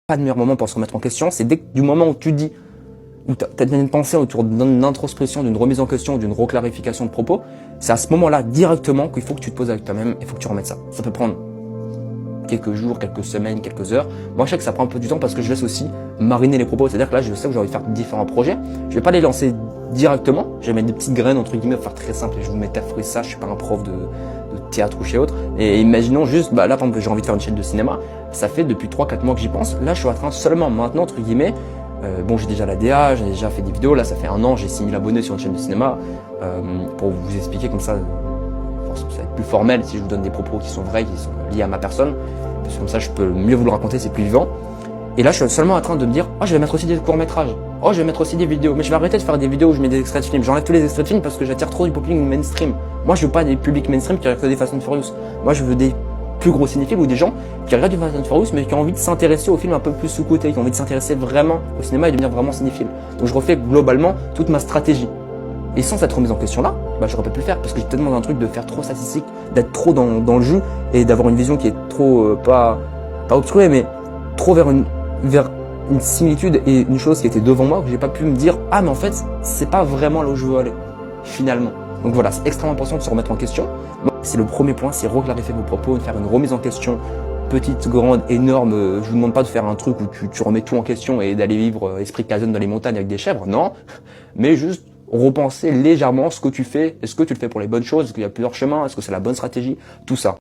pas de meilleur moment pour se remettre en question, c'est dès que du moment où tu dis, où tu as une pensée autour d'une introspection, d'une remise en question, d'une reclarification de propos, c'est à ce moment-là directement qu'il faut que tu te poses avec toi-même et il faut que tu remettes ça. Ça peut prendre quelques jours, quelques semaines, quelques heures. Moi, je sais que ça prend un peu du temps parce que je laisse aussi mariner les propos. C'est-à-dire que là, je sais que j'ai envie de faire différents projets. Je vais pas les lancer directement. Je vais mettre des petites graines, entre guillemets, pour faire très simple. Et je vous métaphoriser ça. Je suis pas un prof de théâtre ou chez autre. Et imaginons juste, là, par exemple, j'ai envie de faire une chaîne de cinéma. Ça fait depuis 3-4 mois que j'y pense. Là, je suis en train seulement maintenant, entre guillemets, bon, j'ai déjà la DA, j'ai déjà fait des vidéos. Là, ça fait 1 an, j'ai 6000 abonnés sur une chaîne de cinéma. Pour vous expliquer comme ça, ça va être plus formel si je vous donne des propos qui sont vrais, qui sont liés à ma personne. Parce que comme ça, je peux mieux vous le raconter, c'est plus vivant. Et là, je suis seulement en train de me dire, oh, je vais mettre aussi des courts-métrages. Oh, je vais mettre aussi des vidéos. Mais je vais arrêter de faire des vidéos où je mets des extraits de films. J'enlève tous les extraits de films parce que j'attire trop du public mainstream. Moi, je veux pas des publics mainstream qui regardent que des Fast and Furious. Moi, je veux des plus gros cinéphiles ou des gens qui regardent du Fast and Furious mais qui ont envie de s'intéresser aux films un peu plus sous-cotés, qui ont envie de s'intéresser vraiment au cinéma et devenir vraiment cinéphile. Donc, je refais globalement toute ma stratégie. Et sans cette remise en question-là, j'aurais pas pu le faire parce que j'ai tellement dans un truc de faire trop statistique, d'être trop dans le jus et d'avoir une vision qui est trop, pas obstruée, mais trop vers une similitude et une chose qui était devant moi que j'ai pas pu me dire, ah, mais en fait, c'est pas vraiment là où je veux aller, finalement. Donc voilà, c'est extrêmement important de se remettre en question. C'est le premier point, c'est reclarifier vos propos, de faire une remise en question, petite, grande, énorme. Je vous demande pas de faire un truc où tu remets tout en question et d'aller vivre esprit Kaizen dans les montagnes avec des chèvres, non, mais juste repenser légèrement ce que tu fais. Est-ce que tu le fais pour les bonnes choses? Est-ce qu'il y a plusieurs chemins? Est-ce que c'est la bonne stratégie? Tout ça.